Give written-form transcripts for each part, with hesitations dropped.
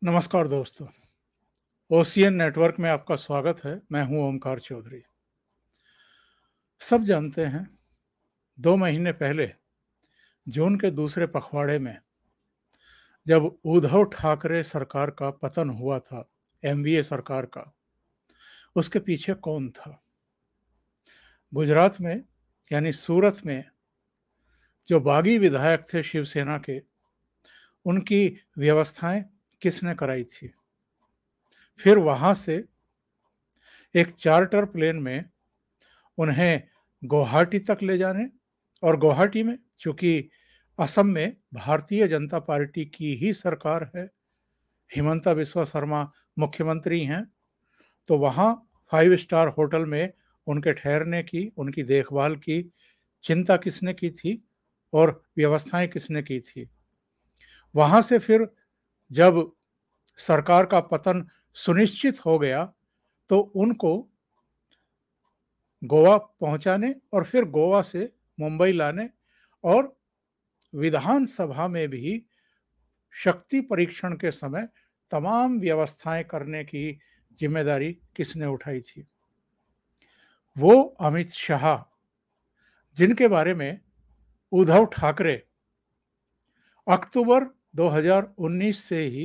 नमस्कार दोस्तों। Ocean network में आपका स्वागत है। मैं हूं ओमकार चौधरी। सब जानते हैं 2 महीने पहले जून के दूसरे पखवाड़े में जब उद्धव ठाकरे सरकार का पतन हुआ था, एमवीए सरकार का, उसके पीछे कौन था? गुजरात में यानी सूरत में जो बागी विधायक थे शिवसेना के, उनकी व्यवस्थाएं किसने कराई थी? फिर वहां से एक चार्टर प्लेन में उन्हें गुवाहाटी तक ले जाने, और गुवाहाटी में चूंकि असम में भारतीय जनता पार्टी की ही सरकार है, हिमंता बिस्वा शर्मा मुख्यमंत्री हैं, तो वहाँ 5 स्टार होटल में उनके ठहरने की, उनकी देखभाल की चिंता किसने की थी और व्यवस्थाएं किसने की थी? वहाँ से फिर जब सरकार का पतन सुनिश्चित हो गया तो उनको गोवा पहुंचाने और फिर गोवा से मुंबई लाने और विधानसभा में भी शक्ति परीक्षण के समय तमाम व्यवस्थाएं करने की जिम्मेदारी किसने उठाई थी? वो अमित शाह, जिनके बारे में उद्धव ठाकरे अक्टूबर 2019 से ही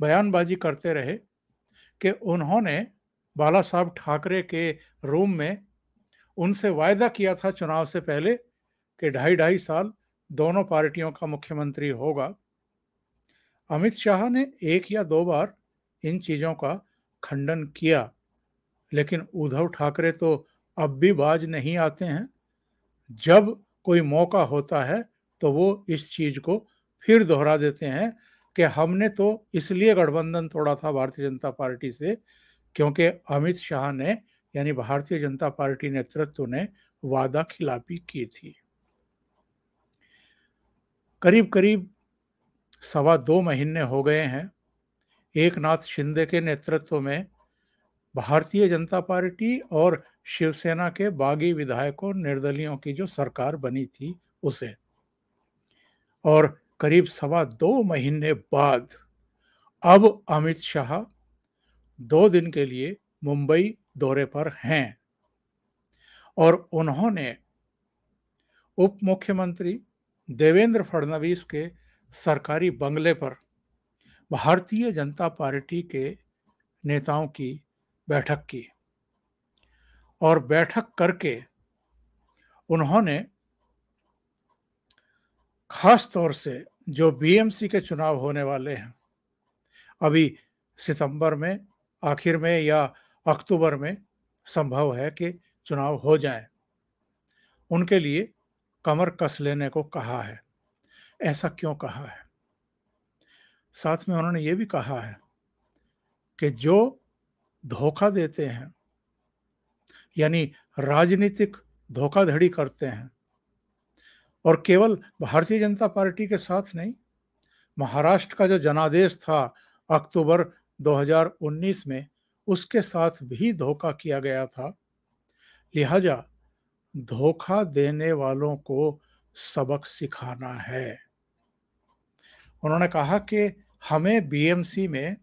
बयानबाजी करते रहे कि उन्होंने बाला साहब ठाकरे के रूम में उनसे वायदा किया था चुनाव से पहले कि 2.5 साल दोनों पार्टियों का मुख्यमंत्री होगा। अमित शाह ने 1 या 2 बार इन चीज़ों का खंडन किया, लेकिन उद्धव ठाकरे तो अब भी बाज नहीं आते हैं। जब कोई मौका होता है तो वो इस चीज़ को फिर दोहरा देते हैं कि हमने तो इसलिए गठबंधन तोड़ा था भारतीय जनता पार्टी से क्योंकि अमित शाह ने, यानी भारतीय जनता पार्टी नेतृत्व ने वादा खिलाफी की थी। करीब करीब 2.25 महीने हो गए हैं एकनाथ शिंदे के नेतृत्व में भारतीय जनता पार्टी और शिवसेना के बागी विधायकों निर्दलियों की जो सरकार बनी थी उसे, और करीब 2.25 महीने बाद अब अमित शाह 2 दिन के लिए मुंबई दौरे पर हैं और उन्होंने उप मुख्यमंत्री देवेंद्र फडणवीस के सरकारी बंगले पर भारतीय जनता पार्टी के नेताओं की बैठक की, और बैठक करके उन्होंने खास तौर से जो बीएमसी के चुनाव होने वाले हैं, अभी सितंबर में आखिर में या अक्टूबर में संभव है कि चुनाव हो जाएं, उनके लिए कमर कस लेने को कहा है। ऐसा क्यों कहा है? साथ में उन्होंने ये भी कहा है कि जो धोखा देते हैं, यानी राजनीतिक धोखाधड़ी करते हैं, और केवल भारतीय जनता पार्टी के साथ नहीं, महाराष्ट्र का जो जनादेश था अक्टूबर 2019 में, उसके साथ भी धोखा किया गया था। लिहाजा धोखा देने वालों को सबक सिखाना है। उन्होंने कहा कि हमें बीएमसी में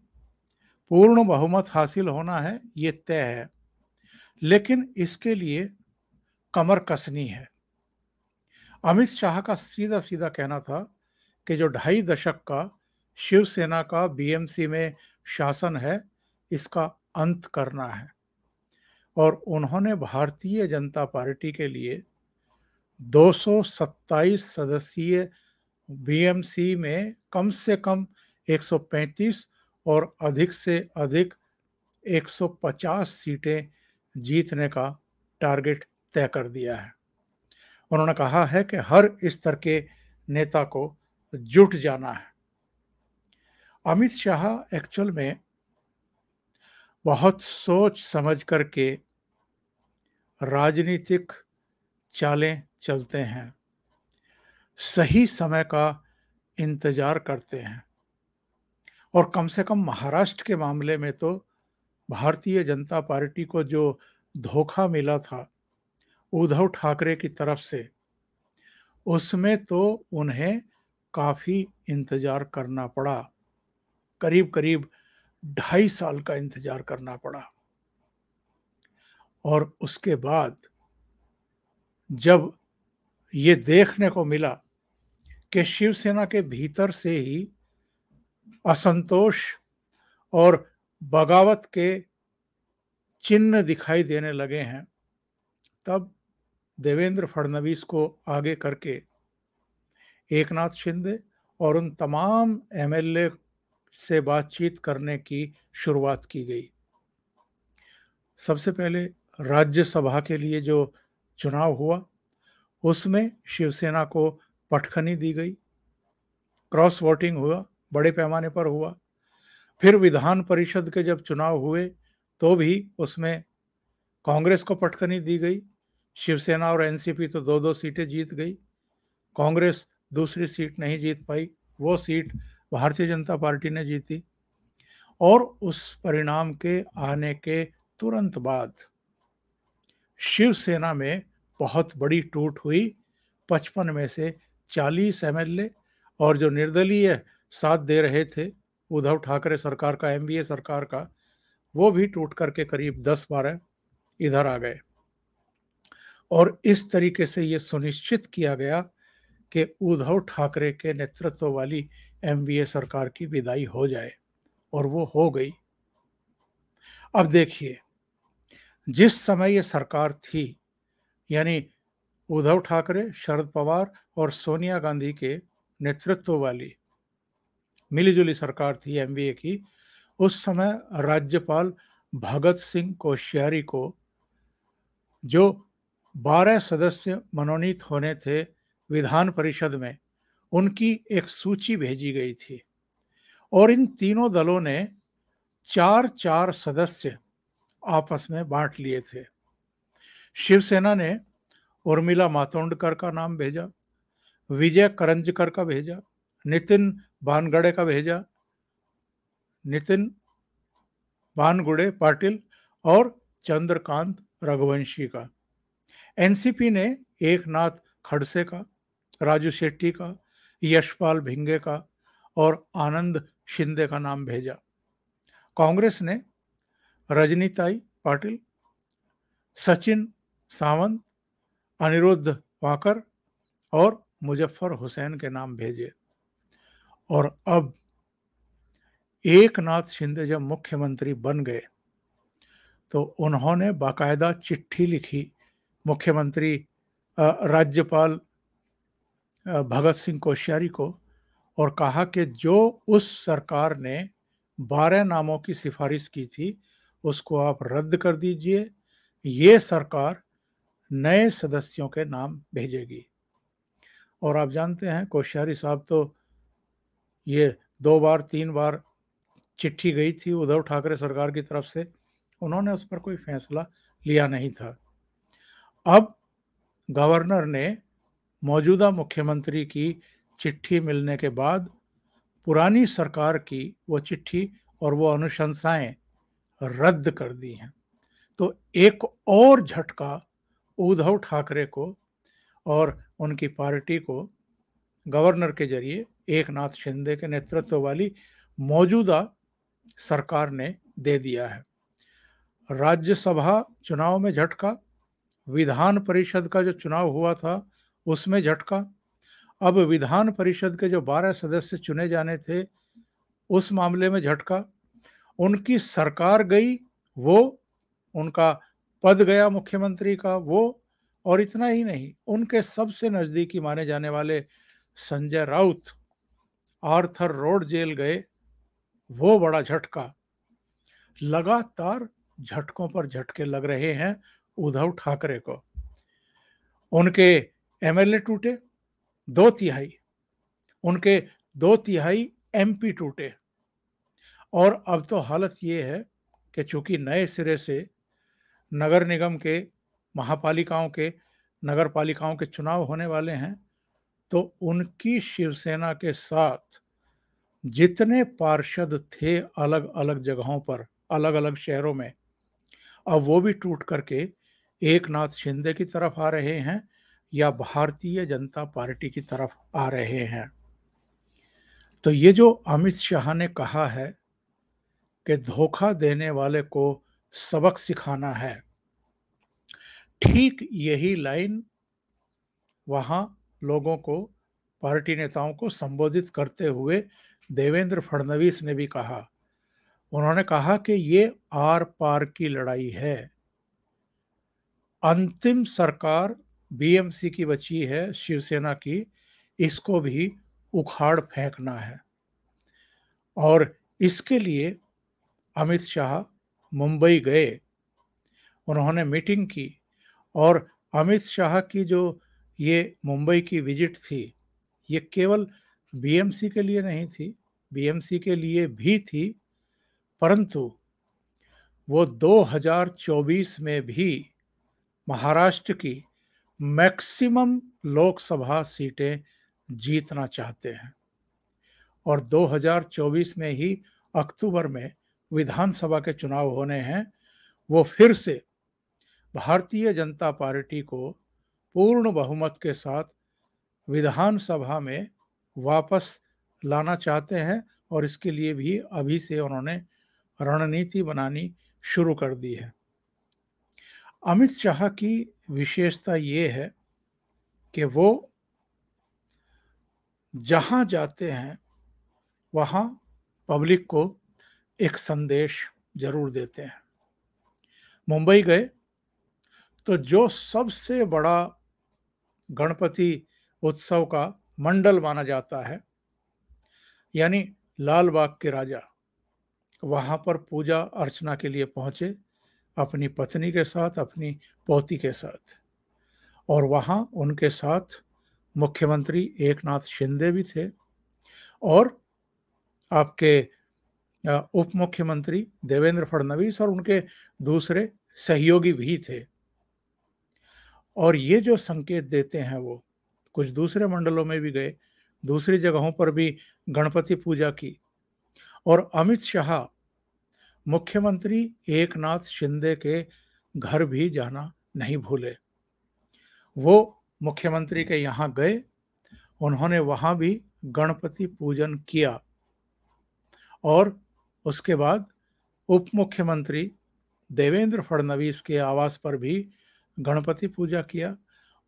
पूर्ण बहुमत हासिल होना है, ये तय है, लेकिन इसके लिए कमर कसनी है। अमित शाह का सीधा सीधा कहना था कि जो 2.5 दशक का शिवसेना का बीएमसी में शासन है, इसका अंत करना है, और उन्होंने भारतीय जनता पार्टी के लिए 227 सदस्यीय बीएमसी में कम से कम 135 और अधिक से अधिक 150 सीटें जीतने का टारगेट तय कर दिया है। उन्होंने कहा है कि हर स्तर के नेता को जुट जाना है। अमित शाह एक्चुअल में बहुत सोच समझ करके राजनीतिक चालें चलते हैं, सही समय का इंतजार करते हैं, और कम से कम महाराष्ट्र के मामले में तो भारतीय जनता पार्टी को जो धोखा मिला था उद्धव ठाकरे की तरफ से, उसमें तो उन्हें काफ़ी इंतजार करना पड़ा। करीब करीब 2.5 साल का इंतजार करना पड़ा। और उसके बाद जब ये देखने को मिला कि शिवसेना के भीतर से ही असंतोष और बगावत के चिन्ह दिखाई देने लगे हैं, तब देवेंद्र फडणवीस को आगे करके एकनाथ शिंदे और उन तमाम एमएलए से बातचीत करने की शुरुआत की गई। सबसे पहले राज्यसभा के लिए जो चुनाव हुआ, उसमें शिवसेना को पटखनी दी गई, क्रॉस वोटिंग हुआ, बड़े पैमाने पर हुआ। फिर विधान परिषद के जब चुनाव हुए तो भी उसमें कांग्रेस को पटखनी दी गई। शिवसेना और एनसीपी तो 2-2 सीटें जीत गई। कांग्रेस दूसरी सीट नहीं जीत पाई, वो सीट भारतीय जनता पार्टी ने जीती। और उस परिणाम के आने के तुरंत बाद शिवसेना में बहुत बड़ी टूट हुई। 55 में से 40 एमएलए और जो निर्दलीय साथ दे रहे थे उद्धव ठाकरे सरकार का, एनडीए सरकार का, वो भी टूट करके करीब 10-12 इधर आ गए। और इस तरीके से ये सुनिश्चित किया गया कि उद्धव ठाकरे के नेतृत्व वाली एनडीए सरकार की विदाई हो जाए, और वो हो गई। अब देखिए, जिस समय ये सरकार थी, यानी उद्धव ठाकरे, शरद पवार और सोनिया गांधी के नेतृत्व वाली मिलीजुली सरकार थी एनडीए की, उस समय राज्यपाल भगत सिंह कोश्यारी को जो 12 सदस्य मनोनीत होने थे विधान परिषद में, उनकी एक सूची भेजी गई थी। और इन तीनों दलों ने 4-4 सदस्य आपस में बांट लिए थे। शिवसेना ने उर्मिला मातोंडकर का नाम भेजा, विजय करंजकर का भेजा, नितिन बानगड़े का भेजा, नितिन बानगुड़े पाटिल और चंद्रकांत रघुवंशी का। एनसीपी ने एकनाथ खड़से का, राजू शेट्टी का, यशपाल भिंगे का और आनंद शिंदे का नाम भेजा। कांग्रेस ने रजनीताई पाटिल, सचिन सावंत, अनिरुद्ध वाकर और मुजफ्फर हुसैन के नाम भेजे। और अब एकनाथ शिंदे जब मुख्यमंत्री बन गए तो उन्होंने बाकायदा चिट्ठी लिखी मुख्यमंत्री राज्यपाल भगत सिंह कोश्यारी को, और कहा कि जो उस सरकार ने 12 नामों की सिफारिश की थी उसको आप रद्द कर दीजिए, ये सरकार नए सदस्यों के नाम भेजेगी। और आप जानते हैं कोश्यारी साहब तो ये 2 बार 3 बार चिट्ठी गई थी उद्धव ठाकरे सरकार की तरफ से, उन्होंने उस पर कोई फैसला लिया नहीं था। अब गवर्नर ने मौजूदा मुख्यमंत्री की चिट्ठी मिलने के बाद पुरानी सरकार की वो चिट्ठी और वो अनुशंसाएं रद्द कर दी हैं। तो एक और झटका उद्धव ठाकरे को और उनकी पार्टी को गवर्नर के जरिए एकनाथ शिंदे के नेतृत्व वाली मौजूदा सरकार ने दे दिया है। राज्यसभा चुनाव में झटका, विधान परिषद का जो चुनाव हुआ था उसमें झटका। अब विधान परिषद के जो 12 सदस्य चुने जाने थे उस मामले में झटका। उनकी सरकार गई, वो उनका पद गया मुख्यमंत्री का वो, और इतना ही नहीं, उनके सबसे नजदीकी माने जाने वाले Sanjay Raut Arthur Road jail गए, वो बड़ा झटका। लगातार झटकों पर झटके लग रहे हैं उद्धव ठाकरे को। उनके एमएलए टूटे 2/3, उनके 2/3 एमपी टूटे। और अब तो हालत ये है कि चूंकि नए सिरे से नगर निगम के, महापालिकाओं के, नगर पालिकाओं के चुनाव होने वाले हैं, तो उनकी शिवसेना के साथ जितने पार्षद थे अलग अलग जगहों पर, अलग अलग शहरों में, अब वो भी टूट करके एकनाथ शिंदे की तरफ आ रहे हैं या भारतीय जनता पार्टी की तरफ आ रहे हैं। तो ये जो अमित शाह ने कहा है कि धोखा देने वाले को सबक सिखाना है, ठीक यही लाइन वहां लोगों को, पार्टी नेताओं को संबोधित करते हुए देवेंद्र फडणवीस ने भी कहा। उन्होंने कहा कि ये आर पार की लड़ाई है, अंतिम सरकार बीएमसी की बची है, शिवसेना की, इसको भी उखाड़ फेंकना है। और इसके लिए अमित शाह मुंबई गए, उन्होंने मीटिंग की। और अमित शाह की जो ये मुंबई की विजिट थी, ये केवल बीएमसी के लिए नहीं थी, बीएमसी के लिए भी थी, परंतु वो 2024 में भी महाराष्ट्र की मैक्सिमम लोकसभा सीटें जीतना चाहते हैं। और 2024 में ही अक्टूबर में विधानसभा के चुनाव होने हैं। वो फिर से भारतीय जनता पार्टी को पूर्ण बहुमत के साथ विधानसभा में वापस लाना चाहते हैं, और इसके लिए भी अभी से उन्होंने रणनीति बनानी शुरू कर दी है। अमित शाह की विशेषता ये है कि वो जहां जाते हैं वहां पब्लिक को एक संदेश जरूर देते हैं। मुंबई गए तो जो सबसे बड़ा गणपति उत्सव का मंडल माना जाता है, यानी लाल बाग के राजा, वहां पर पूजा अर्चना के लिए पहुंचे अपनी पत्नी के साथ, अपनी पोती के साथ। और वहां उनके साथ मुख्यमंत्री एकनाथ शिंदे भी थे, और आपके उप मुख्यमंत्री देवेंद्र फडणवीस और उनके दूसरे सहयोगी भी थे। और ये जो संकेत देते हैं, वो कुछ दूसरे मंडलों में भी गए, दूसरी जगहों पर भी गणपति पूजा की। और अमित शाह मुख्यमंत्री एकनाथ शिंदे के घर भी जाना नहीं भूले। वो मुख्यमंत्री के यहाँ गए, उन्होंने वहाँ भी गणपति पूजन किया। और उसके बाद उप मुख्यमंत्री देवेंद्र फडणवीस के आवास पर भी गणपति पूजा किया,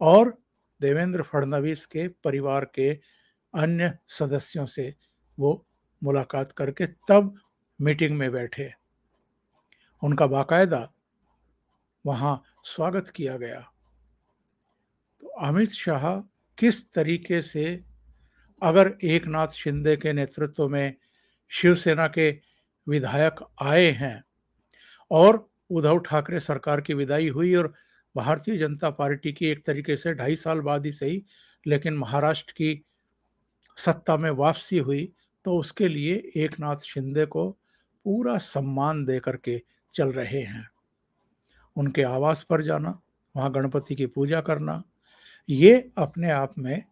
और देवेंद्र फडणवीस के परिवार के अन्य सदस्यों से वो मुलाकात करके तब मीटिंग में बैठे। उनका बाकायदा वहां स्वागत किया गया। तो अमित शाह किस तरीके से, अगर एकनाथ शिंदे के नेतृत्व में शिवसेना के विधायक आए हैं और उद्धव ठाकरे सरकार की विदाई हुई और भारतीय जनता पार्टी की एक तरीके से 2.5 साल बाद ही सही, लेकिन महाराष्ट्र की सत्ता में वापसी हुई, तो उसके लिए एकनाथ शिंदे को पूरा सम्मान दे करके चल रहे हैं। उनके आवास पर जाना, वहाँ गणपति की पूजा करना, ये अपने आप में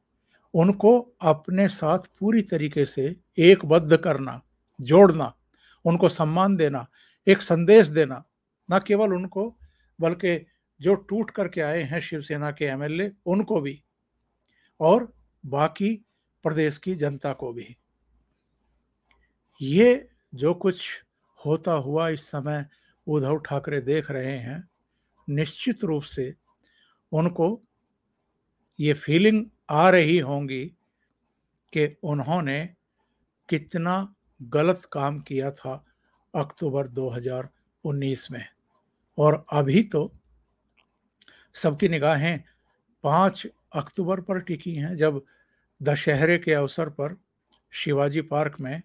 उनको अपने साथ पूरी तरीके से एकबद्ध करना, जोड़ना, उनको सम्मान देना, एक संदेश देना, न केवल उनको बल्कि जो टूट करके आए हैं शिवसेना के एमएलए उनको भी, और बाकी प्रदेश की जनता को भी। ये जो कुछ होता हुआ इस समय उद्धव ठाकरे देख रहे हैं, निश्चित रूप से उनको ये फीलिंग आ रही होंगी कि उन्होंने कितना गलत काम किया था अक्टूबर 2019 में। और अभी तो सबकी निगाहें 5 अक्टूबर पर टिकी हैं, जब दशहरे के अवसर पर शिवाजी पार्क में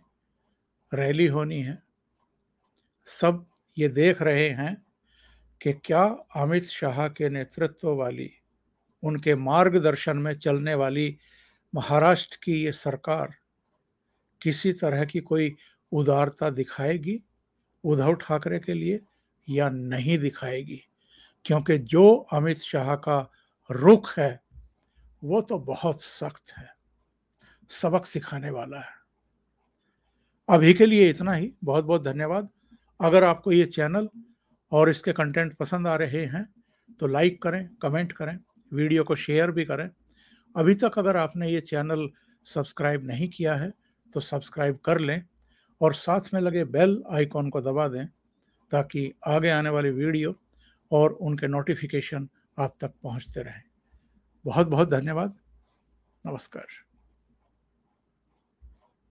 रैली होनी है। सब ये देख रहे हैं कि क्या अमित शाह के नेतृत्व वाली, उनके मार्गदर्शन में चलने वाली महाराष्ट्र की ये सरकार किसी तरह की कोई उदारता दिखाएगी उद्धव ठाकरे के लिए या नहीं दिखाएगी। क्योंकि जो अमित शाह का रुख है वो तो बहुत सख्त है, सबक सिखाने वाला है। अभी के लिए इतना ही। बहुत बहुत धन्यवाद। अगर आपको ये चैनल और इसके कंटेंट पसंद आ रहे हैं तो लाइक करें, कमेंट करें, वीडियो को शेयर भी करें। अभी तक अगर आपने ये चैनल सब्सक्राइब नहीं किया है तो सब्सक्राइब कर लें और साथ में लगे बेल आइकॉन को दबा दें ताकि आगे आने वाली वीडियो और उनके नोटिफिकेशन आप तक पहुंचते रहें। बहुत बहुत धन्यवाद। नमस्कार।